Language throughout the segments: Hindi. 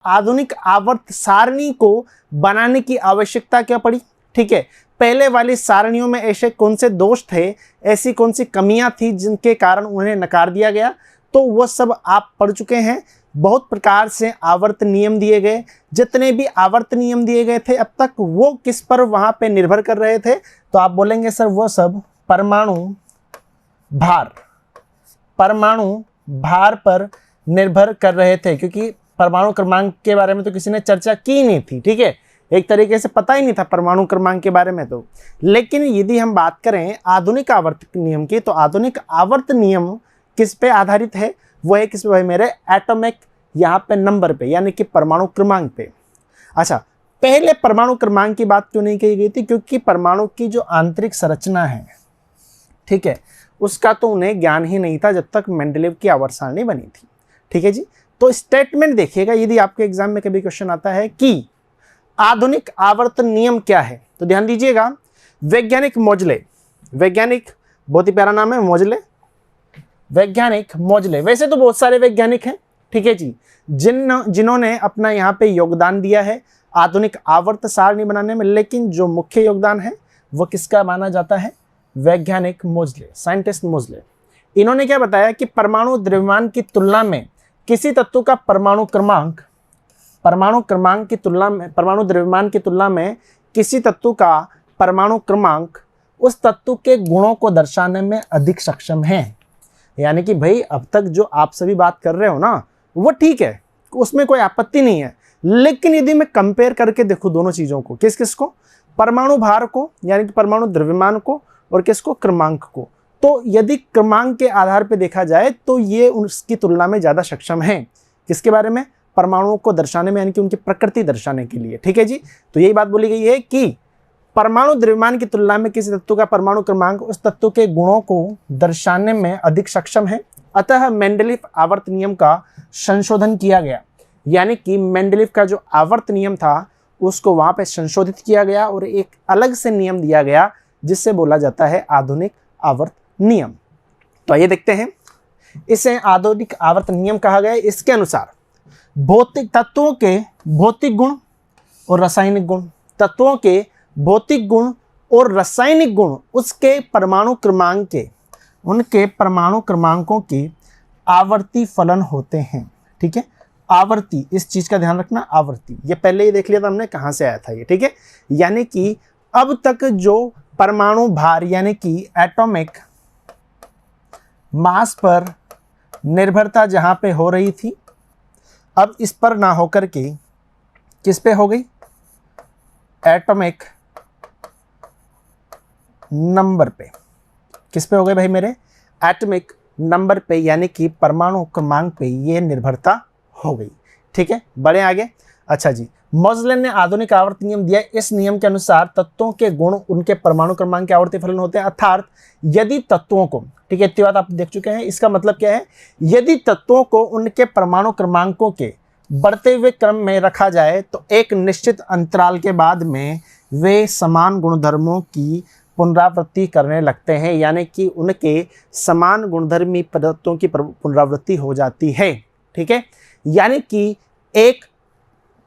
आधुनिक आवर्त सारणी को बनाने की आवश्यकता क्या पड़ी? ठीक है, पहले वाली सारणियों में ऐसे कौन से दोष थे, ऐसी कौन सी कमियां थी जिनके कारण उन्हें नकार दिया गया, तो वह सब आप पढ़ चुके हैं। बहुत प्रकार से आवर्त नियम दिए गए, जितने भी आवर्त नियम दिए गए थे अब तक वो किस पर वहां पे निर्भर कर रहे थे, तो आप बोलेंगे सर वो सब परमाणु भार पर निर्भर कर रहे थे, क्योंकि परमाणु क्रमांक के बारे में तो किसी ने चर्चा की नहीं थी। ठीक है, एक तरीके से पता ही नहीं था परमाणु क्रमांक के बारे में तो। लेकिन यदि हम बात करें आधुनिक आवर्त नियम की, तो आधुनिक आवर्त नियम किस पे आधारित है? वो है किस पे भाई मेरे? एटॉमिक यहाँ पे नंबर पे, यानी कि परमाणु क्रमांक पे। अच्छा, पहले परमाणु क्रमांक की बात क्यों नहीं कही गई थी? क्योंकि परमाणु की जो आंतरिक संरचना है, ठीक है, उसका तो उन्हें ज्ञान ही नहीं था जब तक मेंडलीव की आवर्त सारणी बनी थी। ठीक है जी, तो स्टेटमेंट देखिएगा, यदि आपके एग्जाम में कभी क्वेश्चन आता है कि आधुनिक आवर्त नियम क्या है, तो ध्यान दीजिएगा, वैज्ञानिक मोजले, वैज्ञानिक बहुत ही प्यारा नाम है मोजले, वैज्ञानिक मोजले। वैसे तो बहुत सारे वैज्ञानिक हैं, ठीक है जी, जिन्होंने अपना यहाँ पे योगदान दिया है आधुनिक आवर्त सारणी बनाने में, लेकिन जो मुख्य योगदान है वो किसका माना जाता है? वैज्ञानिक मोजले, साइंटिस्ट मोजले। इन्होंने क्या बताया कि परमाणु द्रव्यमान की तुलना में किसी तत्व का परमाणु द्रव्यमान की तुलना में किसी तत्व का परमाणु क्रमांक उस तत्व के गुणों को दर्शाने में अधिक सक्षम है। यानी कि भाई अब तक जो आप सभी बात कर रहे हो ना, वो ठीक है, उसमें कोई आपत्ति नहीं है, लेकिन यदि मैं कंपेयर करके देखूं दोनों चीजों को, किस किस को? परमाणु भार को, यानी कि परमाणु द्रव्यमान को, और किसको? क्रमांक को। तो यदि क्रमांक के आधार पर देखा जाए तो ये उसकी तुलना में ज्यादा सक्षम है। किसके बारे में? परमाणुओं को दर्शाने में, यानी कि उनकी प्रकृति दर्शाने के लिए। ठीक है जी, तो यही बात बोली गई है कि परमाणु द्रव्यमान की तुलना में किसी तत्व का परमाणु क्रमांक उस तत्व के गुणों को दर्शाने में अधिक सक्षम है। अतः मेंडलीव आवर्त नियम का संशोधन किया गया, यानी कि मेंडलीव का जो आवर्त नियम था उसको वहां पे संशोधित किया गया और एक अलग से नियम दिया गया जिससे बोला जाता है आधुनिक आवर्त नियम। तो आइए देखते हैं, इसे आधुनिक आवर्त नियम कहा गया है। इसके अनुसार भौतिक तत्वों के भौतिक गुण और रासायनिक गुण, तत्वों के भौतिक गुण और रासायनिक गुण उसके परमाणु क्रमांक के, उनके परमाणु क्रमांकों के आवर्ती फलन होते हैं। ठीक है, आवर्ती, इस चीज का ध्यान रखना, आवर्ती, ये पहले ही देख लिया था हमने कहां से आया था ये। ठीक है, यानी कि अब तक जो परमाणु भार यानी कि एटॉमिक मास पर निर्भरता जहां पे हो रही थी, अब इस पर ना होकर के किस पे हो गई? एटॉमिक नंबर पे। किस पे हो गए भाई मेरे? एटॉमिक नंबर पे, यानी कि परमाणु क्रमांक पे ये निर्भरता हो गई। ठीक है, बढ़े आगे। अच्छा जी, मोजले ने आधुनिक आवर्त नियम दिया। इस नियम के अनुसार तत्वों के गुण उनके परमाणु क्रमांक के आवर्ती फलन होते हैं, अर्थात यदि तत्वों को, ठीक है, इतनी बात आप देख चुके हैं, इसका मतलब क्या है? यदि तत्वों को उनके परमाणु क्रमांकों के बढ़ते हुए क्रम में रखा जाए तो एक निश्चित अंतराल के बाद में वे समान गुणधर्मों की पुनरावृत्ति करने लगते हैं, यानी कि उनके समान गुणधर्मी पदार्थों की पुनरावृत्ति हो जाती है। ठीक है, यानी कि एक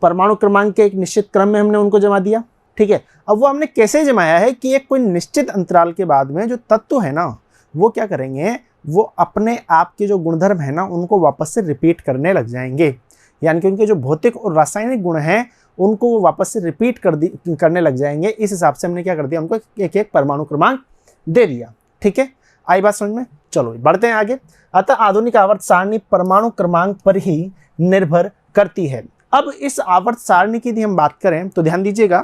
परमाणु क्रमांक के एक निश्चित क्रम में हमने उनको जमा दिया। ठीक है, अब वो हमने कैसे जमाया है कि एक कोई निश्चित अंतराल के बाद में जो तत्व है ना, वो क्या करेंगे? वो अपने आप के जो गुणधर्म है ना उनको वापस से रिपीट करने लग जाएंगे, यानी कि उनके जो भौतिक और रासायनिक गुण हैं उनको वो वापस से रिपीट करने लग जाएंगे। इस हिसाब से हमने क्या कर दिया? उनको एक एक परमाणु क्रमांक दे दिया। ठीक है, आई बात समझ में? चलो बढ़ते हैं आगे। अतः आधुनिक आवर्त सारणी परमाणु क्रमांक पर ही निर्भर करती है। अब इस आवर्त सारणी की यदि हम बात करें तो ध्यान दीजिएगा,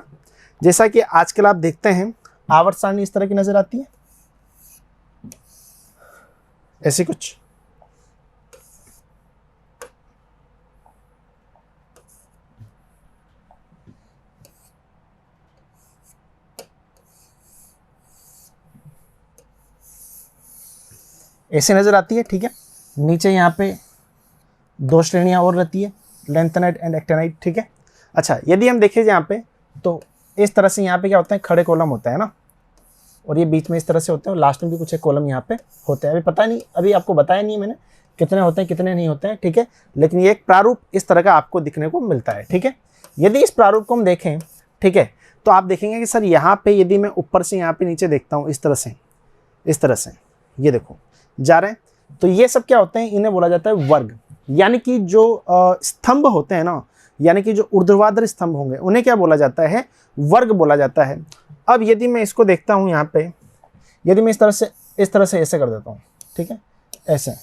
जैसा कि आजकल आप देखते हैं आवर्त सारणी इस तरह की नजर आती है, ऐसी कुछ। ऐसे नजर आती है। ठीक है, नीचे यहाँ पे दो श्रेणियां और रहती है, लेंथेनाइट एंड एक्टिनाइट। ठीक है, अच्छा, यदि हम देखें यहाँ पे तो इस तरह से यहाँ पे क्या होता है? खड़े कॉलम होता है ना, और ये बीच में इस तरह से होते हैं, और लास्ट में भी कुछ एक कॉलम यहाँ पे होते हैं। अभी पता नहीं, अभी आपको बताया नहीं मैंने कितने होते हैं कितने नहीं होते हैं, ठीक है। लेकिन ये एक प्रारूप इस तरह का आपको दिखने को मिलता है, ठीक है। यदि इस प्रारूप को हम देखें, ठीक है, तो आप देखेंगे कि सर यहाँ पे यदि मैं ऊपर से यहाँ पे नीचे देखता हूँ इस तरह से ये देखो जा रहे हैं, तो ये सब क्या होते हैं, इन्हें बोला जाता है वर्ग। यानी कि जो स्तंभ होते हैं ना, यानी कि जो ऊर्ध्वाधर स्तंभ होंगे उन्हें क्या बोला जाता है, वर्ग बोला जाता है। अब यदि मैं इसको देखता हूँ यहाँ पे, यदि मैं इस तरह से ऐसे कर देता हूँ, ठीक है, ऐसे,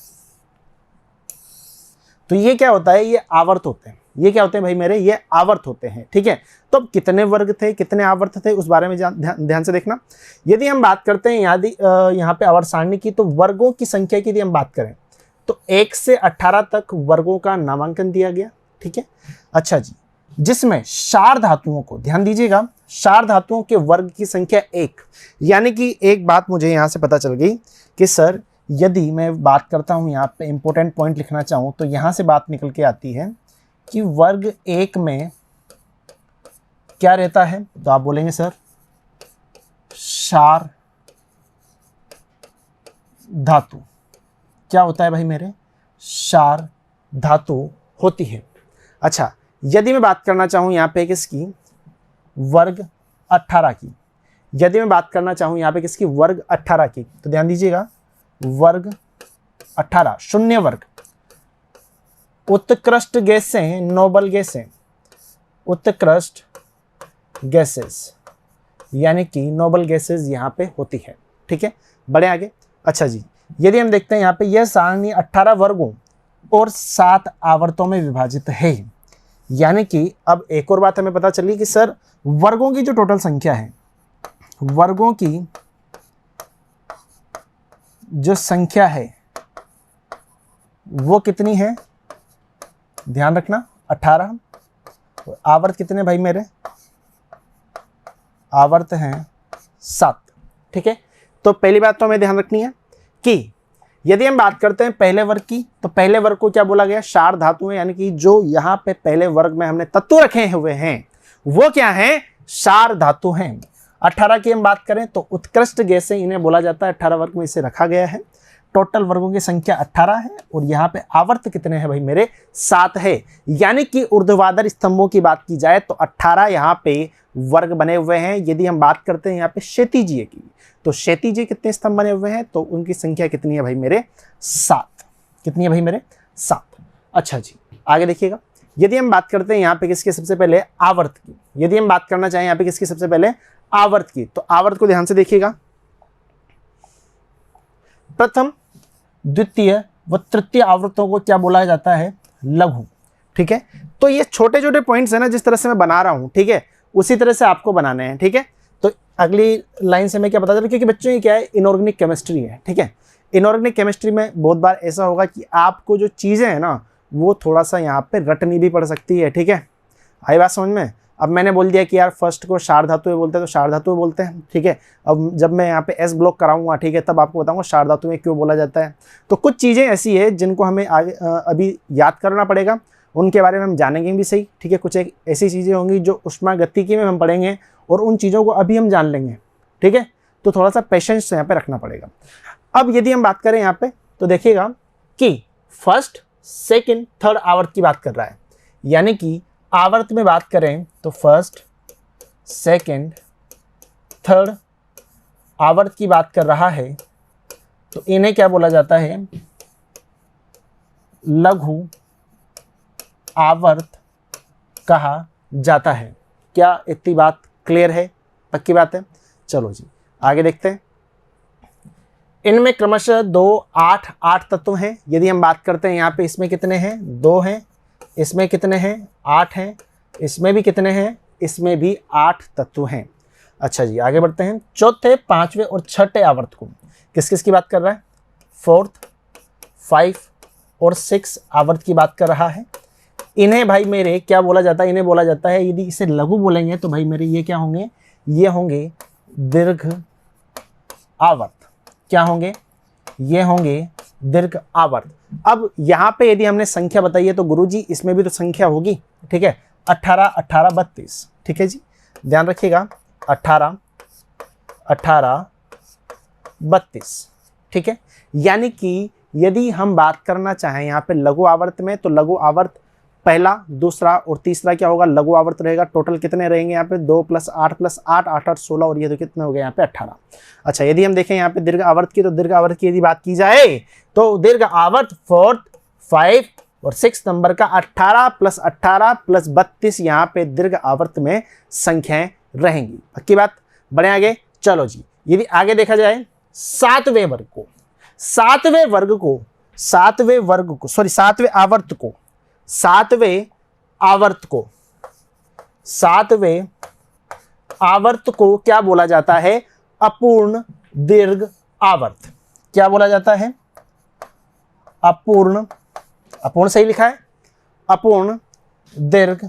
तो ये क्या होता है, ये आवर्त होते हैं। ये क्या होते हैं भाई मेरे, ये आवर्त होते हैं, ठीक है। तो अब कितने वर्ग थे कितने आवर्त थे उस बारे में ध्यान से देखना। यदि हम बात करते हैं यहाँ पे आवर्त सारणी की, तो वर्गों की संख्या की यदि हम बात करें तो 1 से 18 तक वर्गों का नामांकन दिया गया, ठीक है। अच्छा जी, जिसमें क्षार धातुओं को, ध्यान दीजिएगा, क्षार धातुओं के वर्ग की संख्या 1। यानी कि एक बात मुझे यहाँ से पता चल गई कि सर यदि मैं बात करता हूँ यहाँ पे इंपॉर्टेंट पॉइंट लिखना चाहूँ तो यहाँ से बात निकल के आती है कि वर्ग 1 में क्या रहता है, तो आप बोलेंगे सर क्षार धातु। क्या होता है भाई मेरे, क्षार धातु होती है। अच्छा, यदि मैं बात करना चाहूँ यहाँ पे किसकी, वर्ग 18 की, यदि मैं बात करना चाहूँ यहाँ पे किसकी, वर्ग 18 की, तो ध्यान दीजिएगा वर्ग 18 शून्य वर्ग, उत्कृष्ट गैसें, नोबल गैसें, उत्कृष्ट गैसेस, यानी कि नोबल गैसेस यहाँ पे होती है, ठीक है। बढ़े आगे। अच्छा जी, यदि हम देखते हैं यहाँ पे यह सारणी 18 वर्गों और 7 आवर्तों में विभाजित है। यानी कि अब एक और बात हमें पता चली कि सर वर्गों की जो टोटल संख्या है, वर्गों की जो संख्या है वो कितनी है, ध्यान रखना 18। आवर्त कितने भाई मेरे, आवर्त हैं 7, ठीक है। तो पहली बात तो हमें ध्यान रखनी है कि यदि हम बात करते हैं पहले वर्ग की, तो पहले वर्ग को क्या बोला गया, क्षार धातु है। यानी कि जो यहाँ पे पहले वर्ग में हमने तत्व रखे हुए हैं वो क्या है, क्षार धातु हैं। 18 की हम बात करें तो उत्कृष्ट गैसें इन्हें बोला जाता है, 18 वर्ग में इसे रखा गया है। टोटल वर्गों की संख्या 18 है और यहाँ पे आवर्त कितने हैं भाई मेरे, 7 है। यानी कि ऊर्ध्वाधर स्तंभों की बात की जाए तो 18 यहाँ पे वर्ग बने हुए हैं। यदि हम बात करते हैं यहाँ पे क्षैतिजीय की, तो क्षैतिजीय कितने स्तंभ बने हुए हैं, तो उनकी संख्या कितनी है भाई मेरे, 7। कितनी है भाई मेरे, 7। अच्छा जी, आगे देखिएगा। यदि हम बात करते हैं यहाँ पे किसके सबसे पहले, आवर्त की, यदि हम बात करना चाहें यहाँ पे किसकी सबसे पहले, आवर्त की, तो आवर्त को ध्यान से देखिएगा। प्रथम, द्वितीय व तृतीय आवर्तों को क्या बोला जाता है, लघु, ठीक है। तो ये छोटे छोटे पॉइंट्स है ना, जिस तरह से मैं बना रहा हूं, ठीक है, उसी तरह से आपको बनाने हैं, ठीक है। तो अगली लाइन से मैं क्या पता चला, क्योंकि बच्चों ये क्या है, इनऑर्गेनिक केमिस्ट्री है, ठीक है। इनऑर्गेनिक केमिस्ट्री में बहुत बार ऐसा होगा कि आपको जो चीज़ें हैं ना वो थोड़ा सा यहाँ पे रटनी भी पड़ सकती है, ठीक है। आई बात समझ में। अब मैंने बोल दिया कि यार फर्स्ट को क्षार धातु बोलते हैं तो क्षार धातु बोलते हैं, ठीक है। अब जब मैं यहाँ पे एस ब्लॉक कराऊंगा, ठीक है, तब आपको बताऊंगा क्षार धातु में क्यों बोला जाता है। तो कुछ चीज़ें ऐसी है जिनको हमें आगे अभी याद करना पड़ेगा, उनके बारे में हम जानेंगे भी सही, ठीक है। कुछ एक ऐसी चीज़ें होंगी जो ऊष्मागतिकी में हम पढ़ेंगे और उन चीज़ों को अभी हम जान लेंगे, ठीक है। तो थोड़ा सा पेशेंस यहाँ पे रखना पड़ेगा। अब यदि हम बात करें यहाँ पे तो देखिएगा कि फर्स्ट, सेकेंड, थर्ड आवर्त की बात कर रहा है। यानी कि आवर्त में बात करें तो फर्स्ट, सेकेंड, थर्ड आवर्त की बात कर रहा है, तो इन्हें क्या बोला जाता है, लघु आवर्त कहा जाता है। क्या इतनी बात क्लियर है, पक्की बात है। चलो जी आगे देखते हैं। इनमें क्रमशः 2, 8, 8 तत्व हैं। यदि हम बात करते हैं यहाँ पे इसमें कितने हैं, 2 हैं, इसमें कितने हैं, 8 हैं, इसमें भी कितने हैं, इसमें भी 8 तत्व हैं। अच्छा जी आगे बढ़ते हैं। चौथे, पांचवें और छठे आवर्त को किस किस की बात कर रहा है, 4th, 5 और 6 आवर्त की बात कर रहा है। इन्हें भाई मेरे क्या बोला जाता है, इन्हें बोला जाता है, यदि इसे लघु बोलेंगे तो भाई मेरे ये क्या होंगे, ये होंगे दीर्घ आवर्त। क्या होंगे, ये होंगे दीर्घ आवर्त। अब यहाँ पे यदि हमने संख्या बताई है तो गुरुजी इसमें भी तो संख्या होगी, ठीक है। 18, 18, 32, ठीक है जी, ध्यान रखिएगा। 18, 18, 32, ठीक है। यानी कि यदि हम बात करना चाहें यहाँ पे लघु आवर्त में, तो लघु आवर्त पहला, दूसरा और तीसरा क्या होगा, लघु आवर्त रहेगा। टोटल कितने रहेंगे यहाँ पे, 2 + 8 + 8 8 8 16 और ये तो कितने हो गए यहाँ पे 18। अच्छा, यदि हम देखें यहाँ पे दीर्घ आवर्त की, तो दीर्घ आवर्त की यदि बात की जाए तो दीर्घ आवर्त 4, 5 और 6 नंबर का 18 + 18 + 32 यहाँ पे दीर्घ आवर्त में संख्याएं रहेंगी। पक्की बात। बढ़े आगे। चलो जी, यदि आगे देखा जाए सातवें आवर्त को, सातवें आवर्त को क्या बोला जाता है, अपूर्ण दीर्घ आवर्त। क्या बोला जाता है, अपूर्ण सही लिखा है, अपूर्ण दीर्घ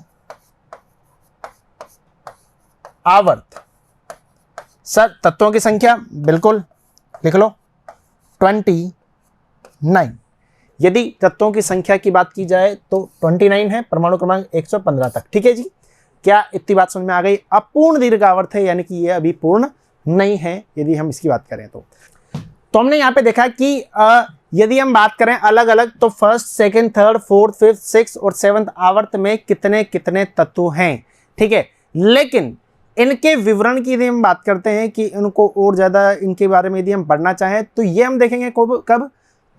आवर्त। सर तत्वों की संख्या बिल्कुल लिख लो 29। यदि तत्वों की संख्या की बात की जाए तो 29 है, परमाणु क्रमांक 115 तक। ठीक है जी, क्या इतनी बात समझ में आ गई। अपूर्ण दीर्घ आवर्त है, यानी कि ये अभी पूर्ण नहीं है यदि हम इसकी बात करें तो हमने यहाँ पे देखा कि यदि हम बात करें अलग अलग, तो first, second, third, fourth, fifth, sixth और सेवंथ आवर्त में कितने कितने तत्व हैं। ठीक है, लेकिन इनके विवरण की यदि हम बात करते हैं कि इनको और ज़्यादा इनके बारे में यदि हम पढ़ना चाहें तो ये हम देखेंगे कब,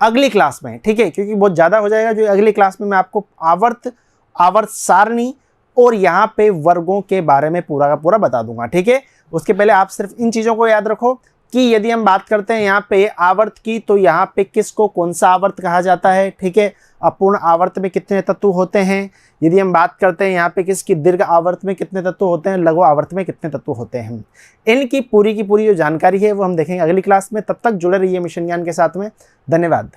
अगली क्लास में। ठीक है, क्योंकि बहुत ज़्यादा हो जाएगा। जो अगली क्लास में मैं आपको आवर्त सारणी और यहाँ पे वर्गों के बारे में पूरा का पूरा बता दूंगा। ठीक है, उसके पहले आप सिर्फ इन चीज़ों को याद रखो कि यदि हम बात करते हैं यहाँ पे आवर्त की, तो यहाँ पे किसको कौन सा आवर्त कहा जाता है। ठीक है, अपूर्ण आवर्त में कितने तत्व होते हैं। यदि हम बात करते हैं यहाँ पे किसकी, दीर्घ आवर्त में कितने तत्व होते हैं, लघु आवर्त में कितने तत्व होते हैं। इनकी पूरी की पूरी जो जानकारी है वो हम देखेंगे अगली क्लास में। तब तक जुड़े रहिए मिशन ज्ञान के साथ में। धन्यवाद।